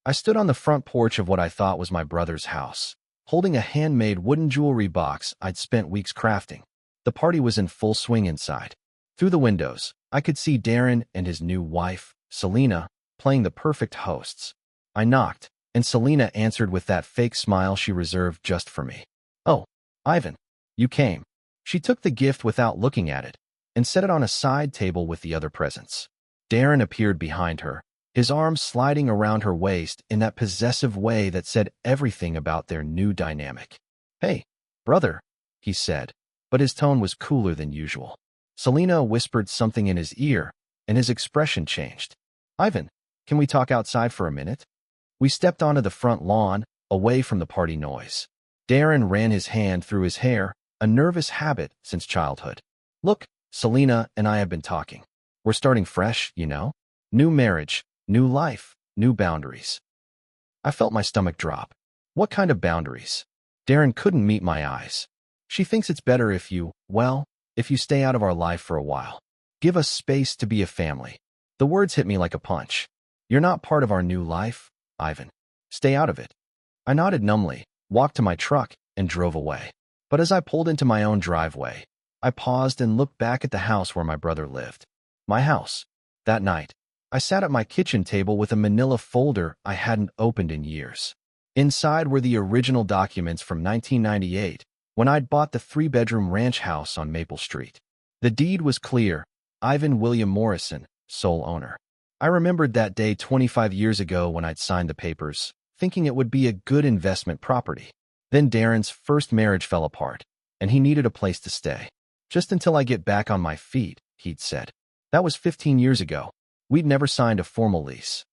I stood on the front porch of what I thought was my brother's house, holding a handmade wooden jewelry box I'd spent weeks crafting. The party was in full swing inside. Through the windows, I could see Darren and his new wife, Selena, playing the perfect hosts. I knocked, and Selena answered with that fake smile she reserved just for me. "Oh, Ivan, you came." She took the gift without looking at it and set it on a side table with the other presents. Darren appeared behind her, his arms sliding around her waist in that possessive way that said everything about their new dynamic. "Hey, brother," he said, but his tone was cooler than usual. Selena whispered something in his ear, and his expression changed. "Ivan, can we talk outside for a minute?" We stepped onto the front lawn, away from the party noise. Darren ran his hand through his hair, a nervous habit since childhood. "Look, Selena and I have been talking. We're starting fresh, you know? New marriage, new life, new boundaries." I felt my stomach drop. What kind of boundaries? Darren couldn't meet my eyes. "She thinks it's better if you stay out of our life for a while. Give us space to be a family." The words hit me like a punch. "You're not part of our new life, Ivan. Stay out of it." I nodded numbly, walked to my truck, and drove away. But as I pulled into my own driveway, I paused and looked back at the house where my brother lived. My house. That night, I sat at my kitchen table with a manila folder I hadn't opened in years. Inside were the original documents from 1998, when I'd bought the 3-bedroom ranch house on Maple Street. The deed was clear: Ivan William Morrison, sole owner. I remembered that day 25 years ago when I'd signed the papers, thinking it would be a good investment property. Then Darren's first marriage fell apart, and he needed a place to stay. "Just until I get back on my feet," he'd said. That was 15 years ago. We'd never signed a formal lease.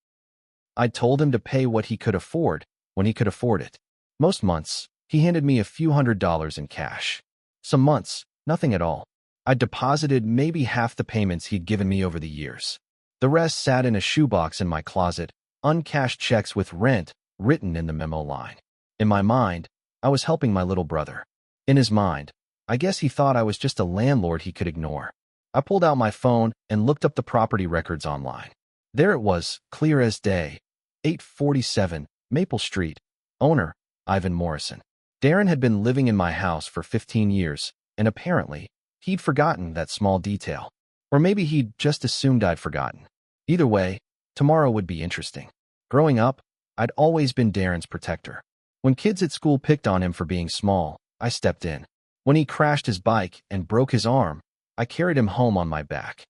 I'd told him to pay what he could afford, when he could afford it. Most months, he handed me a few $100s in cash. Some months, nothing at all. I'd deposited maybe half the payments he'd given me over the years. The rest sat in a shoebox in my closet, uncashed checks with rent written in the memo line. In my mind, I was helping my little brother. In his mind, I guess he thought I was just a landlord he could ignore. I pulled out my phone and looked up the property records online. There it was, clear as day. 847 Maple Street. Owner, Ivan Morrison. Darren had been living in my house for 15 years, and apparently, he'd forgotten that small detail. Or maybe he'd just assumed I'd forgotten. Either way, tomorrow would be interesting. Growing up, I'd always been Darren's protector. When kids at school picked on him for being small, I stepped in. When he crashed his bike and broke his arm, I carried him home on my back.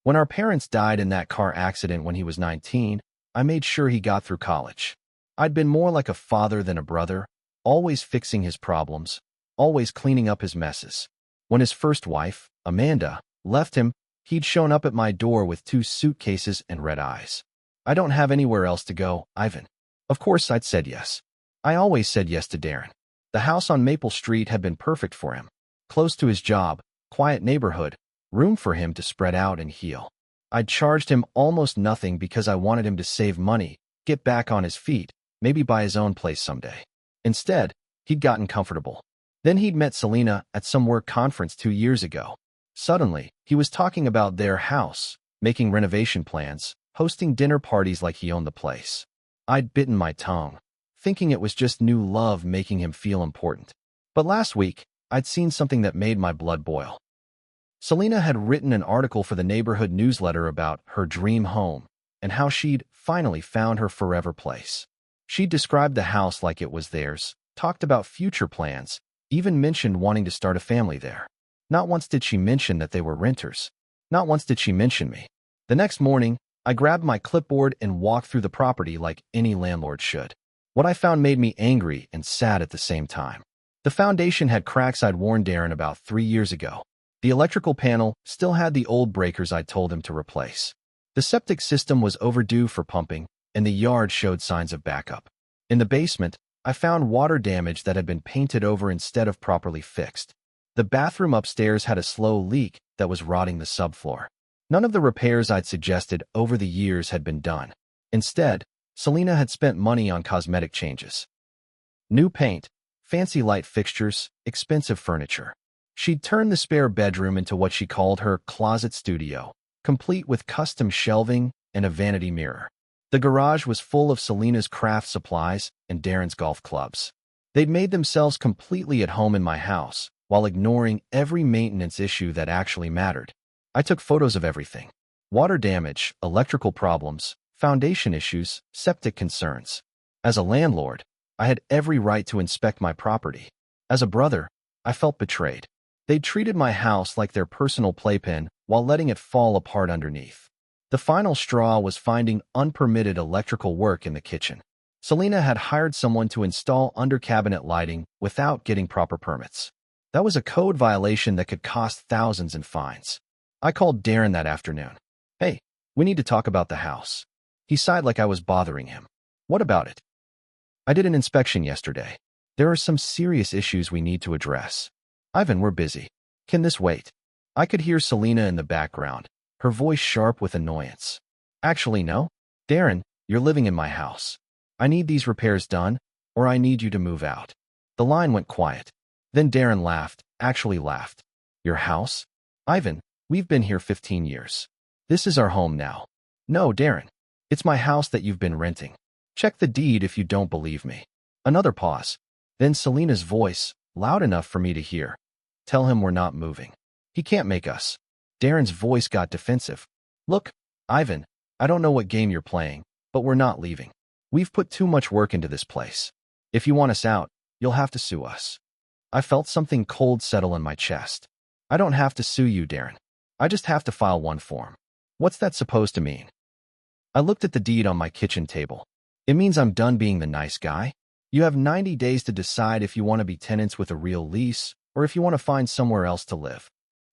When our parents died in that car accident when he was 19, I made sure he got through college. I'd been more like a father than a brother, always fixing his problems, always cleaning up his messes. When his first wife, Amanda, left him, he'd shown up at my door with 2 suitcases and red eyes. "I don't have anywhere else to go, Ivan." Of course I'd said yes. I always said yes to Darren. The house on Maple Street had been perfect for him. Close to his job, quiet neighborhood, room for him to spread out and heal. I'd charged him almost nothing because I wanted him to save money, get back on his feet, maybe buy his own place someday. Instead, he'd gotten comfortable. Then he'd met Selena at some work conference 2 years ago. Suddenly, he was talking about their house, making renovation plans, hosting dinner parties like he owned the place. I'd bitten my tongue, thinking it was just new love making him feel important. But last week, I'd seen something that made my blood boil. Selena had written an article for the neighborhood newsletter about her dream home and how she'd finally found her forever place. She described the house like it was theirs, talked about future plans, even mentioned wanting to start a family there. Not once did she mention that they were renters. Not once did she mention me. The next morning, I grabbed my clipboard and walked through the property like any landlord should. What I found made me angry and sad at the same time. The foundation had cracks I'd warned Darren about 3 years ago. The electrical panel still had the old breakers I'd told him to replace. The septic system was overdue for pumping, and the yard showed signs of backup. In the basement, I found water damage that had been painted over instead of properly fixed. The bathroom upstairs had a slow leak that was rotting the subfloor. None of the repairs I'd suggested over the years had been done. Instead, Selena had spent money on cosmetic changes. New paint, fancy light fixtures, expensive furniture. She'd turned the spare bedroom into what she called her closet studio, complete with custom shelving and a vanity mirror. The garage was full of Selena's craft supplies and Darren's golf clubs. They'd made themselves completely at home in my house, while ignoring every maintenance issue that actually mattered. I took photos of everything: water damage, electrical problems, foundation issues, septic concerns. As a landlord, I had every right to inspect my property. As a brother, I felt betrayed. They treated my house like their personal playpen while letting it fall apart underneath. The final straw was finding unpermitted electrical work in the kitchen. Selena had hired someone to install under-cabinet lighting without getting proper permits. That was a code violation that could cost thousands in fines. I called Darren that afternoon. "Hey, we need to talk about the house." He sighed like I was bothering him. "What about it?" "I did an inspection yesterday. There are some serious issues we need to address." "Ivan, we're busy. Can this wait?" I could hear Selena in the background, her voice sharp with annoyance. "Actually, no. Darren, you're living in my house. I need these repairs done, or I need you to move out." The line went quiet. Then Darren laughed, actually laughed. "Your house? Ivan, we've been here 15 years. This is our home now." "No, Darren. It's my house that you've been renting. Check the deed if you don't believe me." Another pause. Then Selena's voice, loud enough for me to hear. "Tell him we're not moving. He can't make us." Darren's voice got defensive. "Look, Ivan, I don't know what game you're playing, but we're not leaving. We've put too much work into this place. If you want us out, you'll have to sue us." I felt something cold settle in my chest. "I don't have to sue you, Darren. I just have to file one form." "What's that supposed to mean?" I looked at the deed on my kitchen table. "It means I'm done being the nice guy. You have 90 days to decide if you want to be tenants with a real lease or if you want to find somewhere else to live."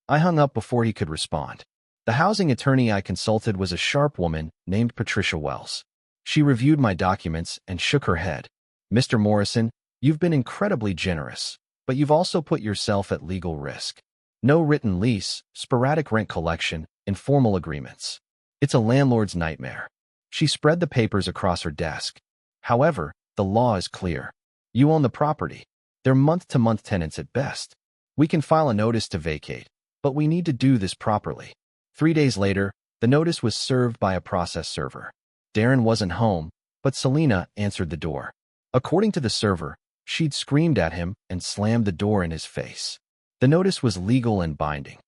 I hung up before he could respond. The housing attorney I consulted was a sharp woman named Patricia Wells. She reviewed my documents and shook her head. "Mr. Morrison, you've been incredibly generous, but you've also put yourself at legal risk. No written lease, sporadic rent collection, informal agreements. It's a landlord's nightmare." She spread the papers across her desk. "However, the law is clear. You own the property. They're month-to-month tenants at best. We can file a notice to vacate, but we need to do this properly." 3 days later, the notice was served by a process server. Darren wasn't home, but Selena answered the door. According to the server, she'd screamed at him and slammed the door in his face. The notice was legal and binding.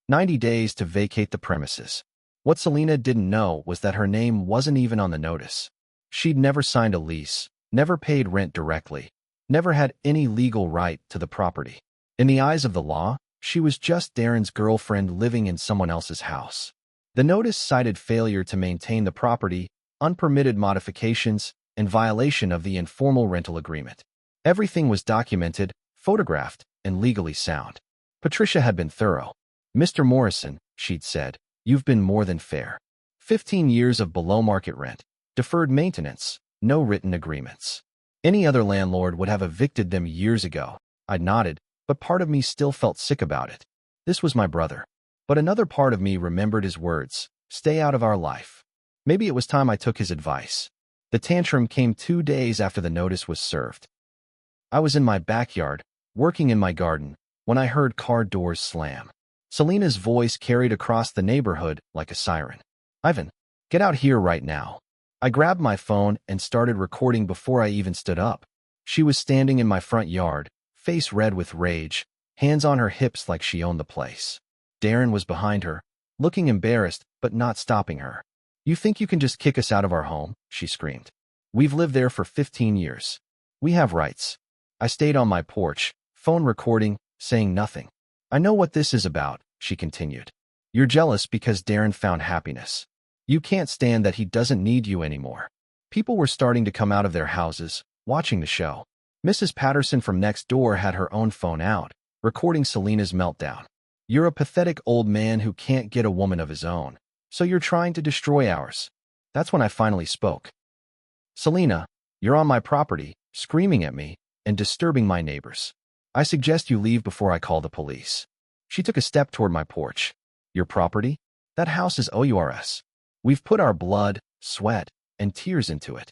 90 days to vacate the premises. What Selena didn't know was that her name wasn't even on the notice. She'd never signed a lease, never paid rent directly, never had any legal right to the property. In the eyes of the law, she was just Darren's girlfriend living in someone else's house. The notice cited failure to maintain the property, unpermitted modifications, and violation of the informal rental agreement. Everything was documented, photographed, and legally sound. Patricia had been thorough. "Mr. Morrison," she'd said, "you've been more than fair. 15 years of below-market rent, deferred maintenance, no written agreements. Any other landlord would have evicted them years ago." I nodded, but part of me still felt sick about it. This was my brother. But another part of me remembered his words, "Stay out of our life." Maybe it was time I took his advice. The tantrum came 2 days after the notice was served. I was in my backyard, working in my garden, when I heard car doors slam. Selena's voice carried across the neighborhood like a siren. "Ivan, get out here right now." I grabbed my phone and started recording before I even stood up. She was standing in my front yard, face red with rage, hands on her hips like she owned the place. Darren was behind her, looking embarrassed but not stopping her. "You think you can just kick us out of our home?" she screamed. "We've lived there for 15 years. We have rights." I stayed on my porch, phone recording, saying nothing. "I know what this is about," she continued. "You're jealous because Darren found happiness. You can't stand that he doesn't need you anymore." People were starting to come out of their houses, watching the show. Mrs. Patterson from next door had her own phone out, recording Selena's meltdown. "You're a pathetic old man who can't get a woman of his own, so you're trying to destroy ours." That's when I finally spoke. "Selena, you're on my property, screaming at me, and disturbing my neighbors. I suggest you leave before I call the police." She took a step toward my porch. "Your property? That house is OURS. We've put our blood, sweat, and tears into it."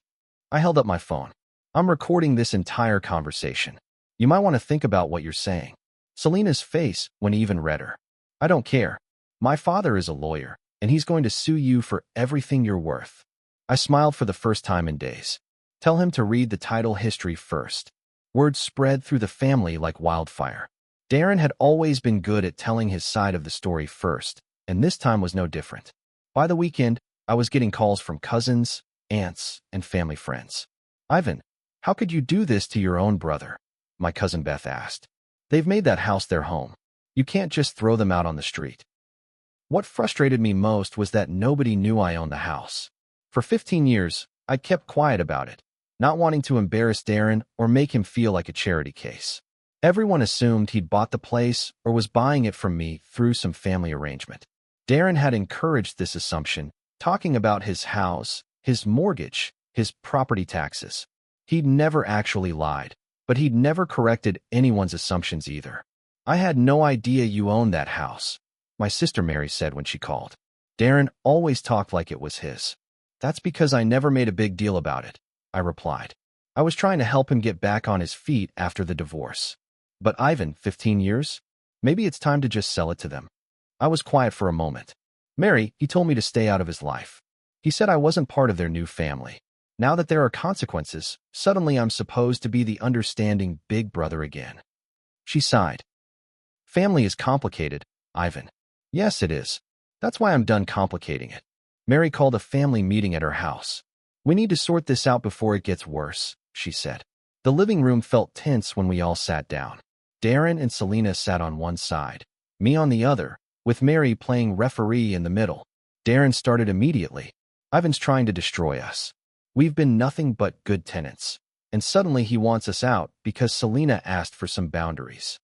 I held up my phone. "I'm recording this entire conversation. You might want to think about what you're saying." Selena's face went even redder. "I don't care. My father is a lawyer, and he's going to sue you for everything you're worth." I smiled for the first time in days. Tell him to read the title history first. Word spread through the family like wildfire. Darren had always been good at telling his side of the story first, and this time was no different. By the weekend, I was getting calls from cousins, aunts, and family friends. "Ivan, how could you do this to your own brother?" my cousin Beth asked. "They've made that house their home. You can't just throw them out on the street." What frustrated me most was that nobody knew I owned the house. For 15 years, I'd kept quiet about it, not wanting to embarrass Darren or make him feel like a charity case. Everyone assumed he'd bought the place or was buying it from me through some family arrangement. Darren had encouraged this assumption, talking about his house, his mortgage, his property taxes. He'd never actually lied, but he'd never corrected anyone's assumptions either. "I had no idea you owned that house," my sister Mary said when she called. "Darren always talked like it was his." "That's because I never made a big deal about it," I replied. "I was trying to help him get back on his feet after the divorce." "But Ivan, 15 years? Maybe it's time to just sell it to them." I was quiet for a moment. "Mary, he told me to stay out of his life. He said I wasn't part of their new family. Now that there are consequences, suddenly I'm supposed to be the understanding big brother again." She sighed. "Family is complicated, Ivan." "Yes, it is. That's why I'm done complicating it." Mary called a family meeting at her house. "We need to sort this out before it gets worse," she said. The living room felt tense when we all sat down. Darren and Selena sat on one side, me on the other, with Mary playing referee in the middle. Darren started immediately. "Ivan's trying to destroy us. We've been nothing but good tenants. And suddenly he wants us out because Selena asked for some boundaries."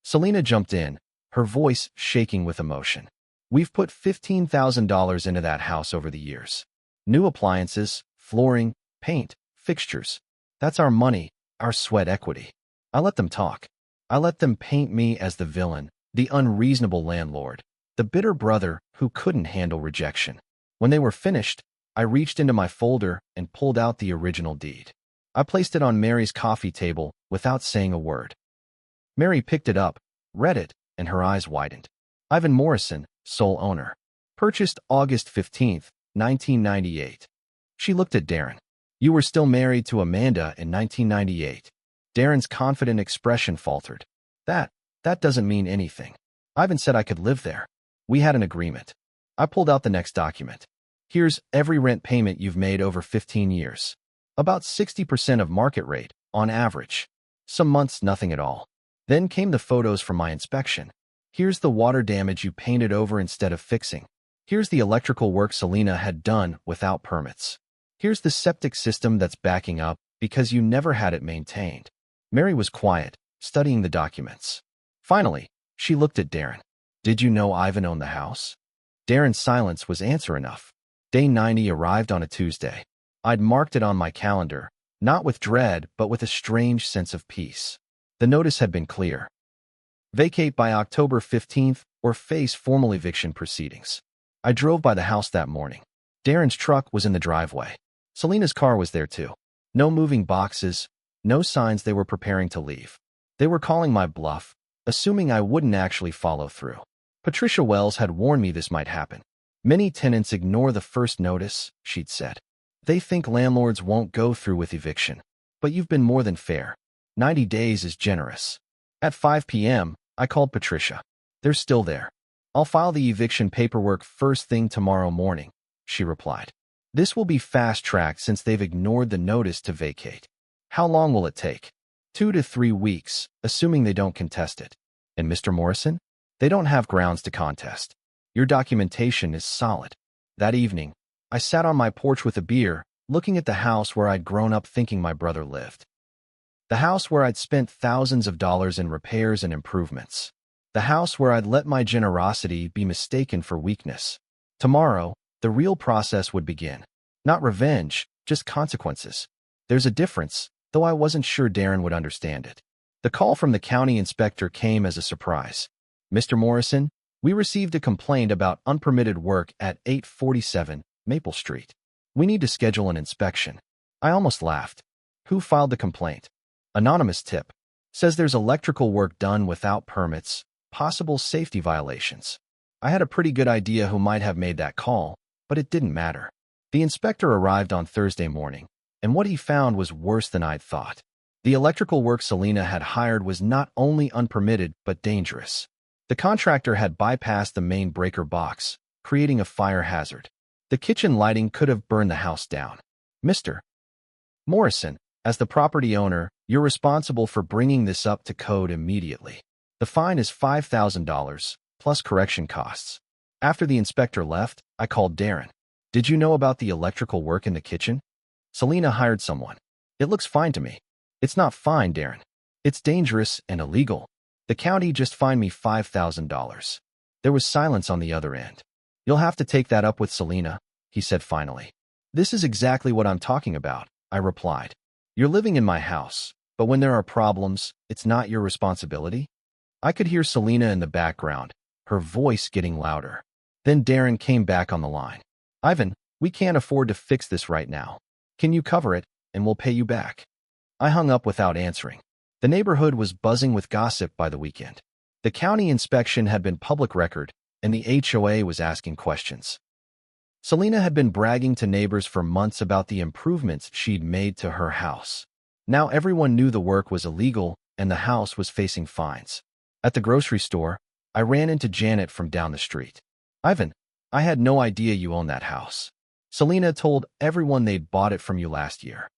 Selena jumped in, her voice shaking with emotion. "We've put $15,000 into that house over the years. New appliances, flooring, paint, fixtures. That's our money, our sweat equity. I let them talk. I let them paint me as the villain, the unreasonable landlord, the bitter brother who couldn't handle rejection. When they were finished, I reached into my folder and pulled out the original deed. I placed it on Mary's coffee table without saying a word. Mary picked it up, read it, and her eyes widened. "Ivan Morrison, sole owner. Purchased August 15th, 1998. She looked at Darren. "You were still married to Amanda in 1998. Darren's confident expression faltered. That doesn't mean anything. Ivan said I could live there. We had an agreement." I pulled out the next document. "Here's every rent payment you've made over 15 years. About 60% of market rate, on average. Some months, nothing at all. Then came the photos from my inspection. Here's the water damage you painted over instead of fixing. Here's the electrical work Selena had done without permits. Here's the septic system that's backing up because you never had it maintained." Mary was quiet, studying the documents. Finally, she looked at Darren. "Did you know Ivan owned the house?" Darren's silence was answer enough. Day 90 arrived on a Tuesday. I'd marked it on my calendar, not with dread, but with a strange sense of peace. The notice had been clear. Vacate by October 15th or face formal eviction proceedings. I drove by the house that morning. Darren's truck was in the driveway. Selena's car was there too. No moving boxes, no signs they were preparing to leave. They were calling my bluff, assuming I wouldn't actually follow through. Patricia Wells had warned me this might happen. "Many tenants ignore the first notice," she'd said. "They think landlords won't go through with eviction. But you've been more than fair. 90 days is generous." At 5 p.m., I called Patricia. "They're still there. I'll file the eviction paperwork first thing tomorrow morning," she replied. "This will be fast-tracked since they've ignored the notice to vacate." "How long will it take?" 2 to 3 weeks, assuming they don't contest it." "And Mr. Morrison?" "They don't have grounds to contest. Your documentation is solid." That evening, I sat on my porch with a beer, looking at the house where I'd grown up thinking my brother lived. The house where I'd spent thousands of dollars in repairs and improvements. The house where I'd let my generosity be mistaken for weakness. Tomorrow, the real process would begin. Not revenge, just consequences. There's a difference, though I wasn't sure Darren would understand it. The call from the county inspector came as a surprise. "Mr. Morrison, we received a complaint about unpermitted work at 847 Maple Street. We need to schedule an inspection." I almost laughed. "Who filed the complaint?" "Anonymous tip. Says there's electrical work done without permits, possible safety violations." I had a pretty good idea who might have made that call, but it didn't matter. The inspector arrived on Thursday morning, and what he found was worse than I'd thought. The electrical work Selena had hired was not only unpermitted but dangerous. The contractor had bypassed the main breaker box, creating a fire hazard. The kitchen lighting could have burned the house down. Mr. Morrison, as the property owner, you're responsible for bringing this up to code immediately. The fine is $5,000, plus correction costs. After the inspector left, I called Darren. Did you know about the electrical work in the kitchen? Selena hired someone. It looks fine to me. It's not fine, Darren. It's dangerous and illegal. The county just fined me $5,000. There was silence on the other end. You'll have to take that up with Selena, he said finally. This is exactly what I'm talking about, I replied. You're living in my house, but when there are problems, it's not your responsibility. I could hear Selena in the background, her voice getting louder. Then Darren came back on the line. Ivan, we can't afford to fix this right now. Can you cover it, and we'll pay you back? I hung up without answering. The neighborhood was buzzing with gossip by the weekend. The county inspection had been public record, and the HOA was asking questions. Selena had been bragging to neighbors for months about the improvements she'd made to her house. Now everyone knew the work was illegal, and the house was facing fines. At the grocery store, I ran into Janet from down the street. Ivan, I had no idea you owned that house. Selena told everyone they'd bought it from you last year.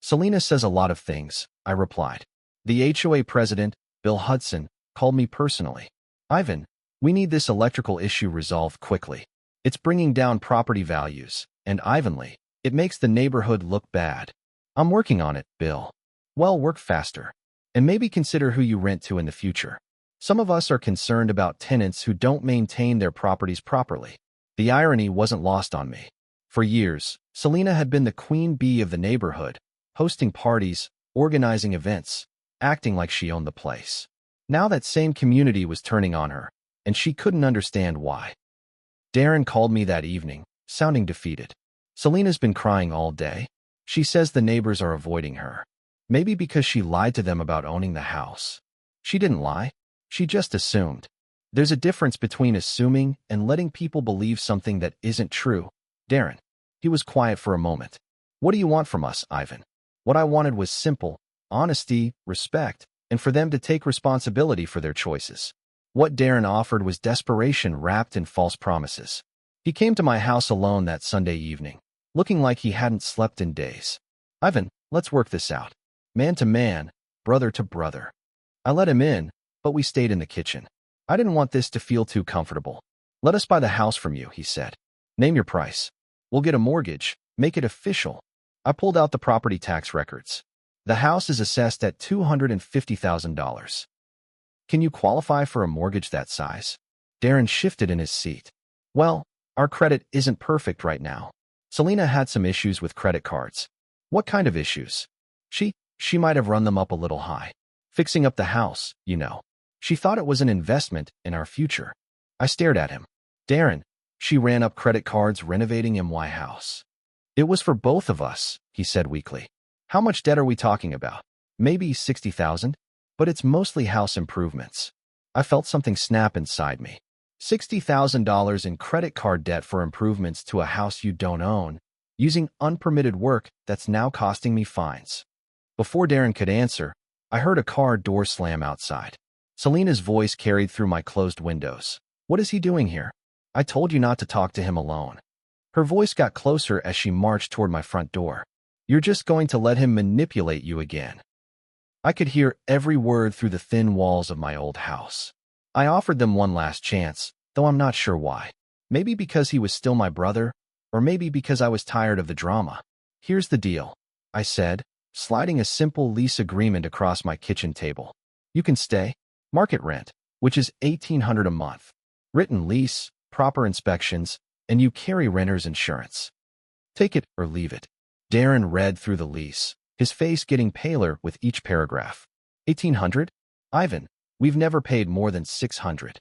Selena says a lot of things, I replied. The HOA president, Bill Hudson, called me personally. Ivan, we need this electrical issue resolved quickly. It's bringing down property values, and Ivanly, it makes the neighborhood look bad. I'm working on it, Bill. Well, work faster. And maybe consider who you rent to in the future. Some of us are concerned about tenants who don't maintain their properties properly. The irony wasn't lost on me. For years, Selena had been the queen bee of the neighborhood, hosting parties, organizing events, acting like she owned the place. Now that same community was turning on her, and she couldn't understand why. Darren called me that evening, sounding defeated. Selena's been crying all day. She says the neighbors are avoiding her. Maybe because she lied to them about owning the house. She didn't lie. She just assumed. There's a difference between assuming and letting people believe something that isn't true. Darren. He was quiet for a moment. What do you want from us, Ivan? What I wanted was simple, honesty, respect, and for them to take responsibility for their choices. What Darren offered was desperation wrapped in false promises. He came to my house alone that Sunday evening, looking like he hadn't slept in days. Ivan, let's work this out. Man to man, brother to brother. I let him in, but we stayed in the kitchen. I didn't want this to feel too comfortable. Let us buy the house from you, he said. Name your price. We'll get a mortgage, make it official. I pulled out the property tax records. The house is assessed at $250,000. Can you qualify for a mortgage that size? Darren shifted in his seat. Well, our credit isn't perfect right now. Selena had some issues with credit cards. What kind of issues? She might have run them up a little high. Fixing up the house, you know. She thought it was an investment in our future. I stared at him. Darren, she ran up credit cards renovating my house. It was for both of us, he said weakly. How much debt are we talking about? Maybe $60,000? But it's mostly house improvements. I felt something snap inside me. $60,000 in credit card debt for improvements to a house you don't own, using unpermitted work that's now costing me fines. Before Darren could answer, I heard a car door slam outside. Selena's voice carried through my closed windows. What is he doing here? I told you not to talk to him alone. Her voice got closer as she marched toward my front door. You're just going to let him manipulate you again. I could hear every word through the thin walls of my old house. I offered them one last chance, though I'm not sure why. Maybe because he was still my brother, or maybe because I was tired of the drama. Here's the deal, I said, sliding a simple lease agreement across my kitchen table. You can stay. Market rent, which is $1,800 a month. Written lease, proper inspections, and you carry renter's insurance. Take it or leave it. Darren read through the lease, his face getting paler with each paragraph. $1,800? Ivan, we've never paid more than $600.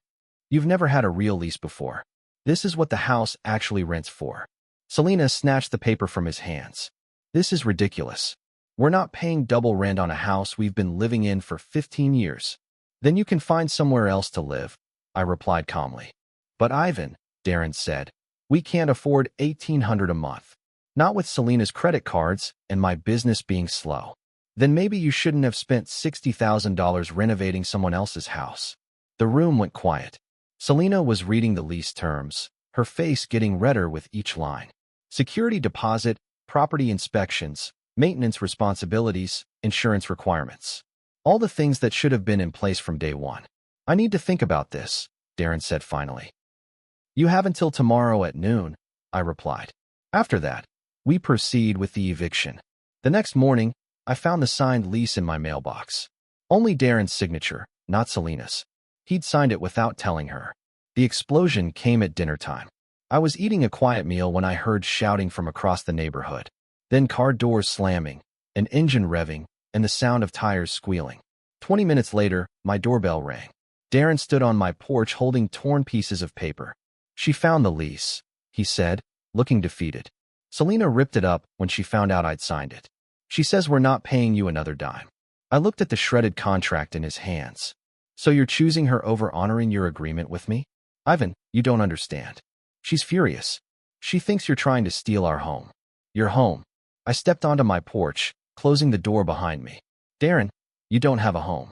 You've never had a real lease before. This is what the house actually rents for. Selena snatched the paper from his hands. This is ridiculous. We're not paying double rent on a house we've been living in for 15 years. Then you can find somewhere else to live, I replied calmly. But Ivan, Darren said, we can't afford $1,800 a month. Not with Selena's credit cards and my business being slow. Then maybe you shouldn't have spent $60,000 renovating someone else's house. The room went quiet. Selena was reading the lease terms, her face getting redder with each line. Security deposit, property inspections, maintenance responsibilities, insurance requirements. All the things that should have been in place from day one. I need to think about this, Darren said finally. You have until tomorrow at noon, I replied. After that, we proceed with the eviction. The next morning, I found the signed lease in my mailbox. Only Darren's signature, not Selena's. He'd signed it without telling her. The explosion came at dinner time. I was eating a quiet meal when I heard shouting from across the neighborhood. Then car doors slamming, an engine revving, and the sound of tires squealing. 20 minutes later, my doorbell rang. Darren stood on my porch holding torn pieces of paper. She found the lease, he said, looking defeated. Selena ripped it up when she found out I'd signed it. She says we're not paying you another dime. I looked at the shredded contract in his hands. So you're choosing her over honoring your agreement with me? Ivan, you don't understand. She's furious. She thinks you're trying to steal our home. Your home. I stepped onto my porch, closing the door behind me. Darren, you don't have a home.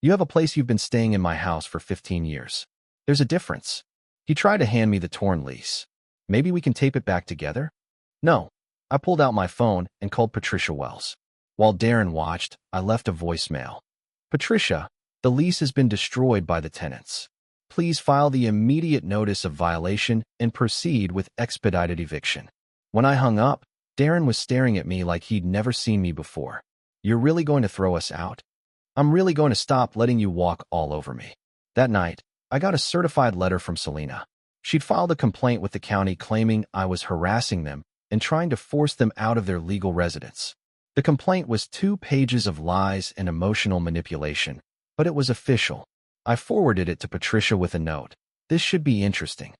You have a place you've been staying in my house for 15 years. There's a difference. He tried to hand me the torn lease. Maybe we can tape it back together? No. I pulled out my phone and called Patricia Wells. While Darren watched, I left a voicemail. Patricia, the lease has been destroyed by the tenants. Please file the immediate notice of violation and proceed with expedited eviction. When I hung up, Darren was staring at me like he'd never seen me before. You're really going to throw us out? I'm really going to stop letting you walk all over me. That night, I got a certified letter from Selena. She'd filed a complaint with the county claiming I was harassing them and trying to force them out of their legal residence. The complaint was 2 pages of lies and emotional manipulation, but it was official. I forwarded it to Patricia with a note. This should be interesting.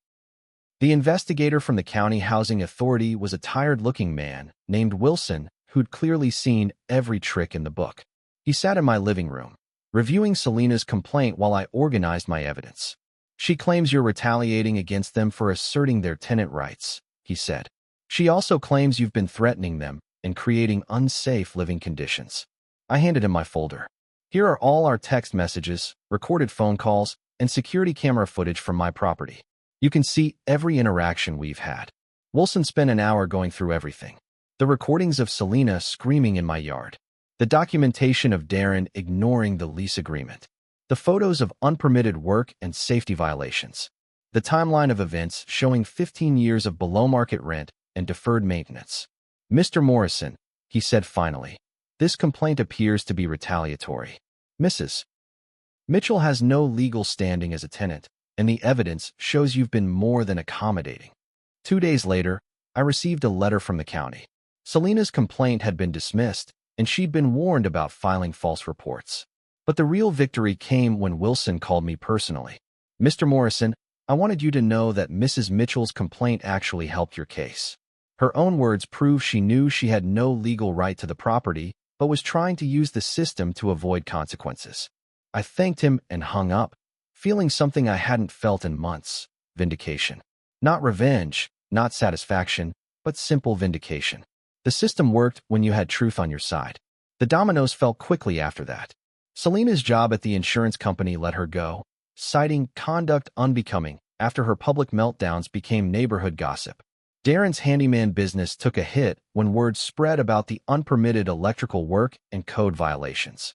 The investigator from the county housing authority was a tired-looking man named Wilson who'd clearly seen every trick in the book. He sat in my living room, reviewing Selena's complaint while I organized my evidence. She claims you're retaliating against them for asserting their tenant rights, he said. She also claims you've been threatening them and creating unsafe living conditions. I handed him my folder. Here are all our text messages, recorded phone calls, and security camera footage from my property. You can see every interaction we've had. Wilson spent an hour going through everything. The recordings of Selena screaming in my yard. The documentation of Darren ignoring the lease agreement. The photos of unpermitted work and safety violations. The timeline of events showing 15 years of below-market rent and deferred maintenance. Mr. Morrison, he said finally, this complaint appears to be retaliatory. Mrs. Mitchell has no legal standing as a tenant, and the evidence shows you've been more than accommodating. 2 days later, I received a letter from the county. Selena's complaint had been dismissed, and she'd been warned about filing false reports. But the real victory came when Wilson called me personally. Mr. Morrison, I wanted you to know that Mrs. Mitchell's complaint actually helped your case. Her own words prove she knew she had no legal right to the property, but was trying to use the system to avoid consequences. I thanked him and hung up, feeling something I hadn't felt in months: vindication. Not revenge, not satisfaction, but simple vindication. The system worked when you had truth on your side. The dominoes fell quickly after that. Selena's job at the insurance company let her go, citing conduct unbecoming after her public meltdowns became neighborhood gossip. Darren's handyman business took a hit when word spread about the unpermitted electrical work and code violations.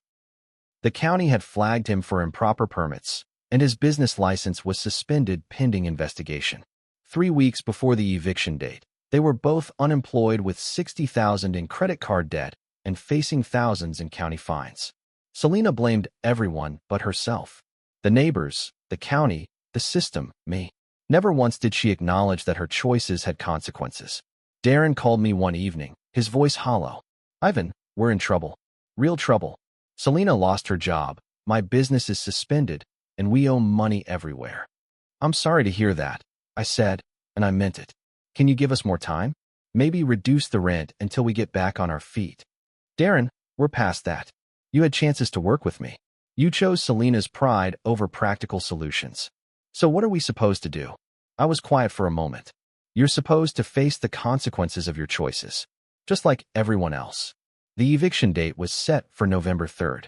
The county had flagged him for improper permits, and his business license was suspended pending investigation. 3 weeks before the eviction date, they were both unemployed with $60,000 in credit card debt and facing thousands in county fines. Selena blamed everyone but herself. The neighbors, the county, the system, me. Never once did she acknowledge that her choices had consequences. Darren called me one evening, his voice hollow. Ivan, we're in trouble. Real trouble. Selena lost her job, my business is suspended, and we owe money everywhere. I'm sorry to hear that, I said, and I meant it. Can you give us more time? Maybe reduce the rent until we get back on our feet. Darren, we're past that. You had chances to work with me. You chose Selena's pride over practical solutions. So what are we supposed to do? I was quiet for a moment. You're supposed to face the consequences of your choices, just like everyone else. The eviction date was set for November 3rd.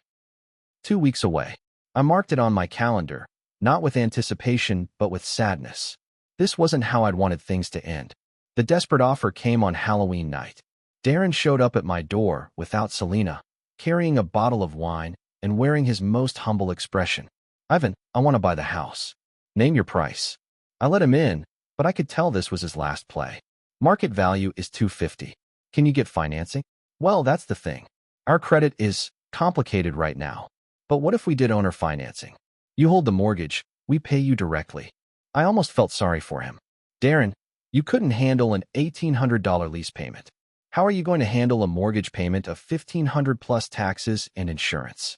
2 weeks away. I marked it on my calendar, not with anticipation, but with sadness. This wasn't how I'd wanted things to end. The desperate offer came on Halloween night. Darren showed up at my door without Selena, carrying a bottle of wine and wearing his most humble expression. "Ivan, I want to buy the house. Name your price." I let him in, but I could tell this was his last play. "Market value is $250. Can you get financing?" "Well, that's the thing. Our credit is complicated right now. But what if we did owner financing? You hold the mortgage, we pay you directly." I almost felt sorry for him. "Darren, you couldn't handle an $1,800 lease payment. How are you going to handle a mortgage payment of $1,500 plus taxes and insurance?"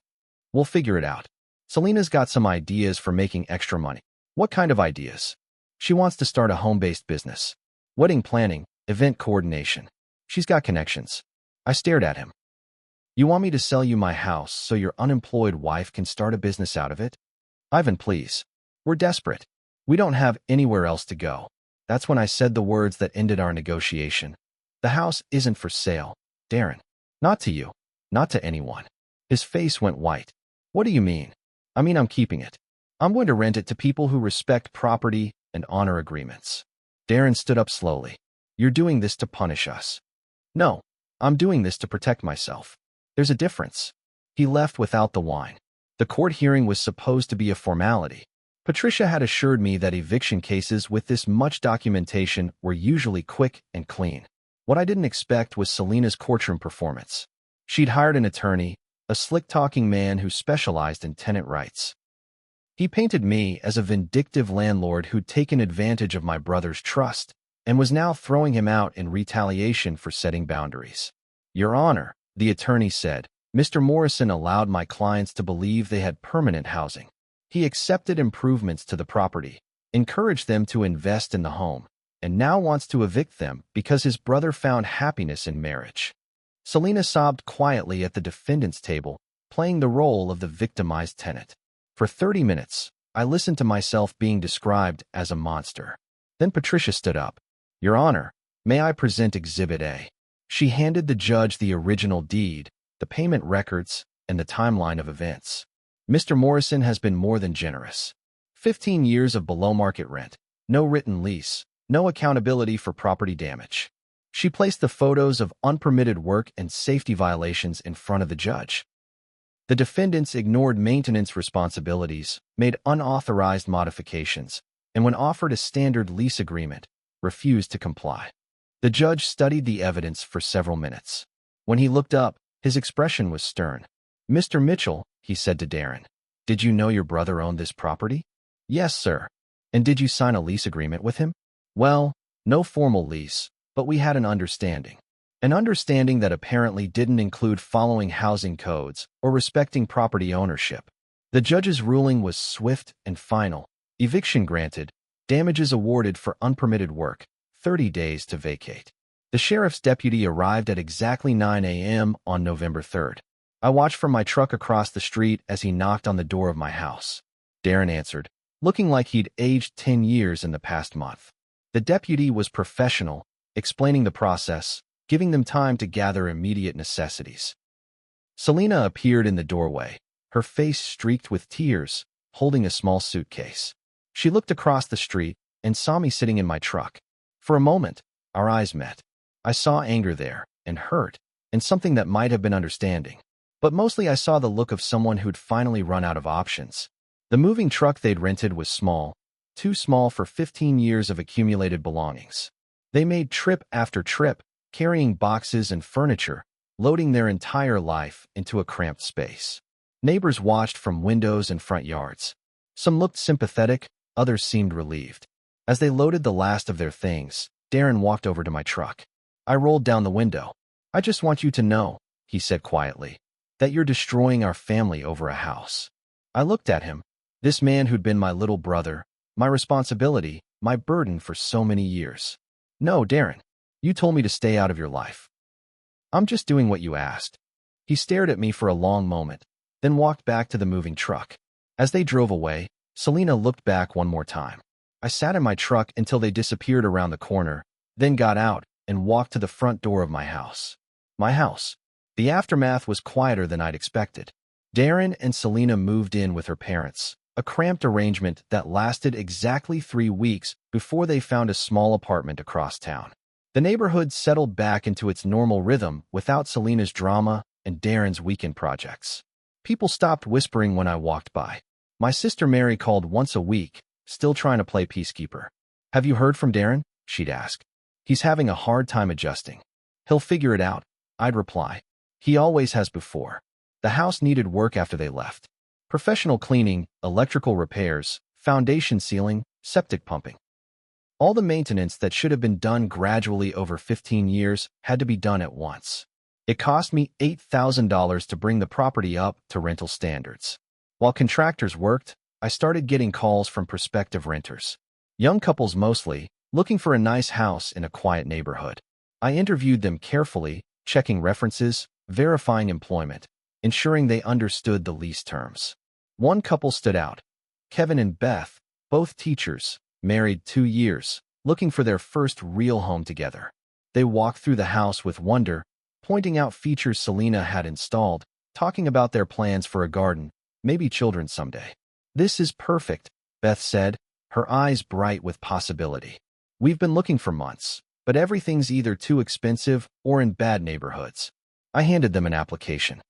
"We'll figure it out." Selena's got some ideas for making extra money. "What kind of ideas?" "She wants to start a home-based business. Wedding planning, event coordination. She's got connections." I stared at him. "You want me to sell you my house so your unemployed wife can start a business out of it?" "Ivan, please. We're desperate. We don't have anywhere else to go." That's when I said the words that ended our negotiation. "The house isn't for sale, Darren. Not to you. Not to anyone." His face went white. "What do you mean?" "I mean, I'm keeping it. I'm going to rent it to people who respect property and honor agreements." Darren stood up slowly. "You're doing this to punish us." "No, I'm doing this to protect myself. There's a difference." He left without the wine. The court hearing was supposed to be a formality. Patricia had assured me that eviction cases with this much documentation were usually quick and clean. What I didn't expect was Selena's courtroom performance. She'd hired an attorney, a slick-talking man who specialized in tenant rights. He painted me as a vindictive landlord who'd taken advantage of my brother's trust and was now throwing him out in retaliation for setting boundaries. "Your Honor," the attorney said, "Mr. Morrison allowed my clients to believe they had permanent housing. He accepted improvements to the property, encouraged them to invest in the home, and now wants to evict them because his brother found happiness in marriage." Selena sobbed quietly at the defendant's table, playing the role of the victimized tenant. For 30 minutes, I listened to myself being described as a monster. Then Patricia stood up. "Your Honor, may I present Exhibit A?" She handed the judge the original deed, the payment records, and the timeline of events. "Mr. Morrison has been more than generous. 15 years of below-market rent, no written lease, no accountability for property damage." She placed the photos of unpermitted work and safety violations in front of the judge. The defendants ignored maintenance responsibilities, made unauthorized modifications, and when offered a standard lease agreement, refused to comply. The judge studied the evidence for several minutes. When he looked up, his expression was stern. "Mr. Mitchell," he said to Darren, "did you know your brother owned this property?" "Yes, sir." "And did you sign a lease agreement with him?" "Well, no formal lease, but we had an understanding. An understanding that apparently didn't include following housing codes or respecting property ownership." The judge's ruling was swift and final. Eviction granted, damages awarded for unpermitted work, 30 days to vacate. The sheriff's deputy arrived at exactly 9 a.m. on November 3rd. I watched from my truck across the street as he knocked on the door of my house. Darren answered, looking like he'd aged 10 years in the past month. The deputy was professional, explaining the process, giving them time to gather immediate necessities. Selena appeared in the doorway, her face streaked with tears, holding a small suitcase. She looked across the street and saw me sitting in my truck. For a moment, our eyes met. I saw anger there, and hurt, and something that might have been understanding. But mostly I saw the look of someone who'd finally run out of options. The moving truck they'd rented was small, too small for 15 years of accumulated belongings. They made trip after trip, carrying boxes and furniture, loading their entire life into a cramped space. Neighbors watched from windows and front yards. Some looked sympathetic, others seemed relieved. As they loaded the last of their things, Darren walked over to my truck. I rolled down the window. "I just want you to know," he said quietly, "that you're destroying our family over a house." I looked at him, this man who'd been my little brother, my responsibility, my burden for so many years. "No, Darren, you told me to stay out of your life. I'm just doing what you asked." He stared at me for a long moment, then walked back to the moving truck. As they drove away, Selena looked back one more time. I sat in my truck until they disappeared around the corner, then got out and walked to the front door of my house. My house. The aftermath was quieter than I'd expected. Darren and Selena moved in with her parents, a cramped arrangement that lasted exactly 3 weeks before they found a small apartment across town. The neighborhood settled back into its normal rhythm without Selena's drama and Darren's weekend projects. People stopped whispering when I walked by. My sister Mary called once a week, still trying to play peacekeeper. "Have you heard from Darren?" she'd ask. "He's having a hard time adjusting." "He'll figure it out," I'd reply. "He always has before." The house needed work after they left. Professional cleaning, electrical repairs, foundation sealing, septic pumping. All the maintenance that should have been done gradually over 15 years had to be done at once. It cost me $8,000 to bring the property up to rental standards. While contractors worked, I started getting calls from prospective renters. Young couples mostly, looking for a nice house in a quiet neighborhood. I interviewed them carefully, checking references, verifying employment, ensuring they understood the lease terms. One couple stood out. Kevin and Beth, both teachers, married 2 years, looking for their first real home together. They walked through the house with wonder, pointing out features Selena had installed, talking about their plans for a garden, maybe children someday. "This is perfect," Beth said, her eyes bright with possibility. "We've been looking for months, but everything's either too expensive or in bad neighborhoods." I handed them an application.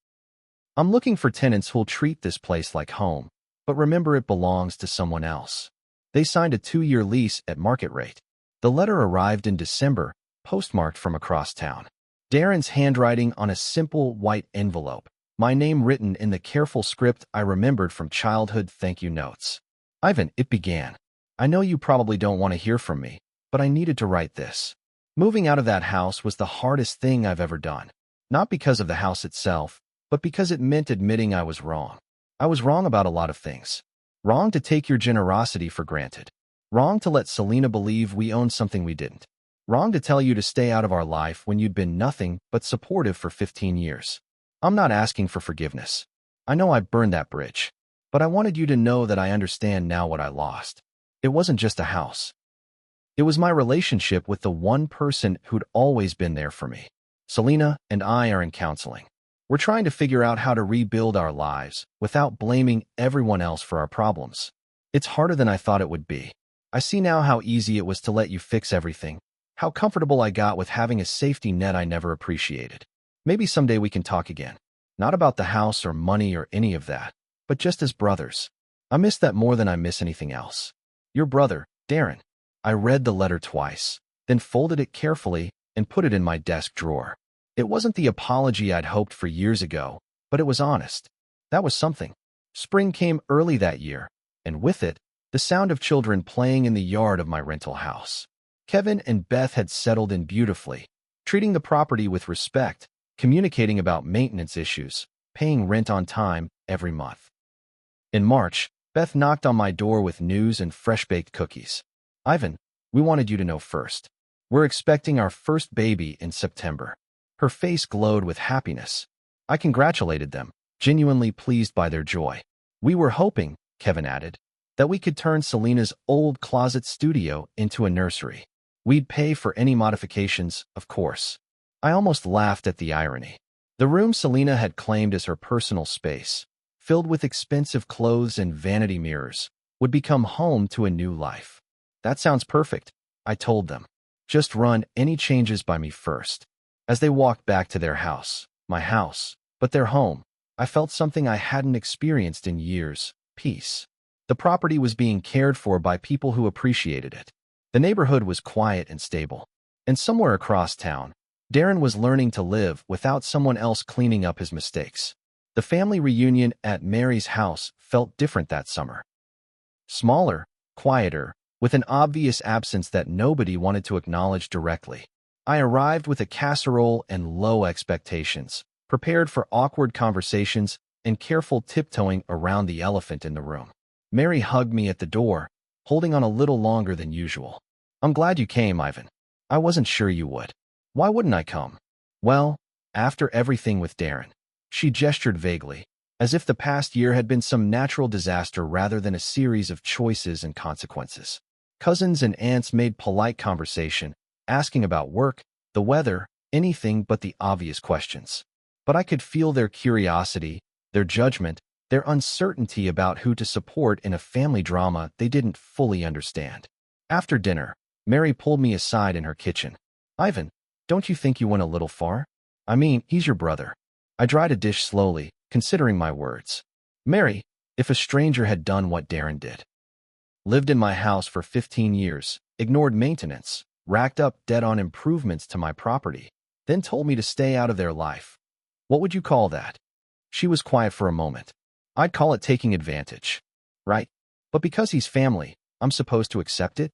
"I'm looking for tenants who'll treat this place like home, but remember it belongs to someone else." They signed a 2-year lease at market rate. The letter arrived in December, postmarked from across town. Darren's handwriting on a simple white envelope, my name written in the careful script I remembered from childhood thank you notes. "Ivan," it began. "I know you probably don't want to hear from me, but I needed to write this. Moving out of that house was the hardest thing I've ever done. Not because of the house itself, but because it meant admitting I was wrong. I was wrong about a lot of things. Wrong to take your generosity for granted. Wrong to let Selena believe we owned something we didn't. Wrong to tell you to stay out of our life when you'd been nothing but supportive for 15 years. I'm not asking for forgiveness. I know I burned that bridge. But I wanted you to know that I understand now what I lost. It wasn't just a house. It was my relationship with the one person who'd always been there for me. Selena and I are in counseling. We're trying to figure out how to rebuild our lives without blaming everyone else for our problems. It's harder than I thought it would be. I see now how easy it was to let you fix everything, how comfortable I got with having a safety net I never appreciated. Maybe someday we can talk again. Not about the house or money or any of that, but just as brothers. I miss that more than I miss anything else. Your brother, Darren." I read the letter twice, then folded it carefully and put it in my desk drawer. It wasn't the apology I'd hoped for years ago, but it was honest. That was something. Spring came early that year, and with it, the sound of children playing in the yard of my rental house. Kevin and Beth had settled in beautifully, treating the property with respect, communicating about maintenance issues, paying rent on time every month. In March, Beth knocked on my door with news and fresh-baked cookies. "Ivan, we wanted you to know first. We're expecting our first baby in September." Her face glowed with happiness. I congratulated them, genuinely pleased by their joy. "We were hoping," Kevin added, "that we could turn Selena's old closet studio into a nursery. We'd pay for any modifications, of course." I almost laughed at the irony. The room Selena had claimed as her personal space, filled with expensive clothes and vanity mirrors, would become home to a new life. "That sounds perfect," I told them. "Just run any changes by me first." As they walked back to their house, my house, but their home, I felt something I hadn't experienced in years: peace. The property was being cared for by people who appreciated it. The neighborhood was quiet and stable. And somewhere across town, Darren was learning to live without someone else cleaning up his mistakes. The family reunion at Mary's house felt different that summer. Smaller, quieter, with an obvious absence that nobody wanted to acknowledge directly. I arrived with a casserole and low expectations, prepared for awkward conversations and careful tiptoeing around the elephant in the room. Mary hugged me at the door, holding on a little longer than usual. "I'm glad you came, Ivan. I wasn't sure you would." "Why wouldn't I come?" "Well, after everything with Darren." She gestured vaguely, as if the past year had been some natural disaster rather than a series of choices and consequences. Cousins and aunts made polite conversation, asking about work, the weather, anything but the obvious questions. But I could feel their curiosity, their judgment, their uncertainty about who to support in a family drama they didn't fully understand. After dinner, Mary pulled me aside in her kitchen. "Ivan, don't you think you went a little far? I mean, he's your brother." I dried a dish slowly, considering my words. "Mary, if a stranger had done what Darren did, lived in my house for 15 years, ignored maintenance, racked up debt on improvements to my property, then told me to stay out of their life, what would you call that?" She was quiet for a moment. "I'd call it taking advantage. Right? But because he's family, I'm supposed to accept it?"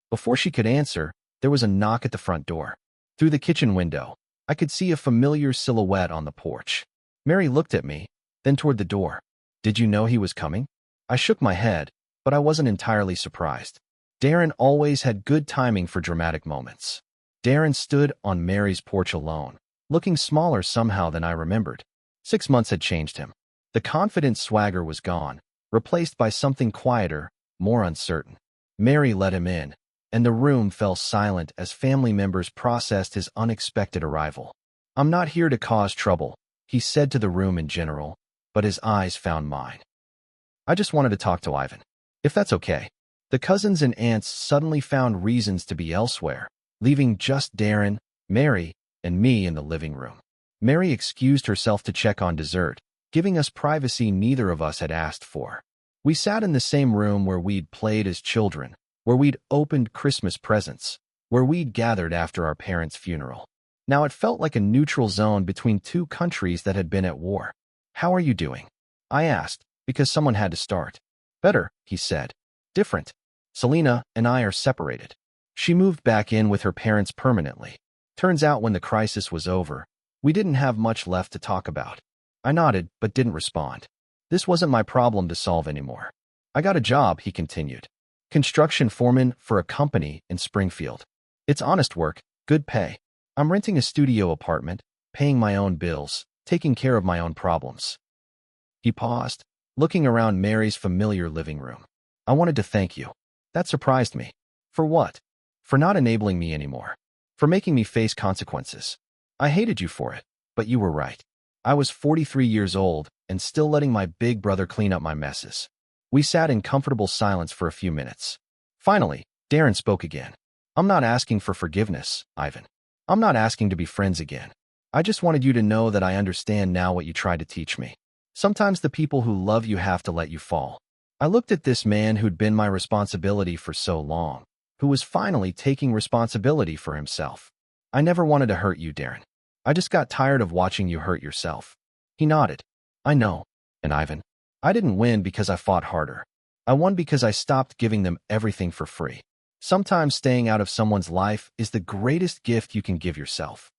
Before she could answer, there was a knock at the front door. Through the kitchen window, I could see a familiar silhouette on the porch. Mary looked at me, then toward the door. "Did you know he was coming?" I shook my head, but I wasn't entirely surprised. Darren always had good timing for dramatic moments. Darren stood on Mary's porch alone, looking smaller somehow than I remembered. 6 months had changed him. The confident swagger was gone, replaced by something quieter, more uncertain. Mary let him in, and the room fell silent as family members processed his unexpected arrival. "I'm not here to cause trouble," he said to the room in general, but his eyes found mine. "I just wanted to talk to Ivan, if that's okay." The cousins and aunts suddenly found reasons to be elsewhere, leaving just Darren, Mary, and me in the living room. Mary excused herself to check on dessert, giving us privacy neither of us had asked for. We sat in the same room where we'd played as children, where we'd opened Christmas presents, where we'd gathered after our parents' funeral. Now it felt like a neutral zone between two countries that had been at war. "How are you doing?" I asked, because someone had to start. "Better," he said. "Different. Selena and I are separated. She moved back in with her parents permanently. Turns out when the crisis was over, we didn't have much left to talk about." I nodded, but didn't respond. This wasn't my problem to solve anymore. "I got a job," he continued. "Construction foreman for a company in Springfield. It's honest work, good pay. I'm renting a studio apartment, paying my own bills, taking care of my own problems." He paused, looking around Mary's familiar living room. "I wanted to thank you." That surprised me. "For what?" "For not enabling me anymore. For making me face consequences. I hated you for it, but you were right. I was 43 years old and still letting my big brother clean up my messes." We sat in comfortable silence for a few minutes. Finally, Darren spoke again. "I'm not asking for forgiveness, Ivan. I'm not asking to be friends again. I just wanted you to know that I understand now what you tried to teach me. Sometimes the people who love you have to let you fall." I looked at this man who'd been my responsibility for so long, who was finally taking responsibility for himself. "I never wanted to hurt you, Darren. I just got tired of watching you hurt yourself." He nodded. "I know. And Ivan, I didn't win because I fought harder. I won because I stopped giving them everything for free. Sometimes staying out of someone's life is the greatest gift you can give yourself."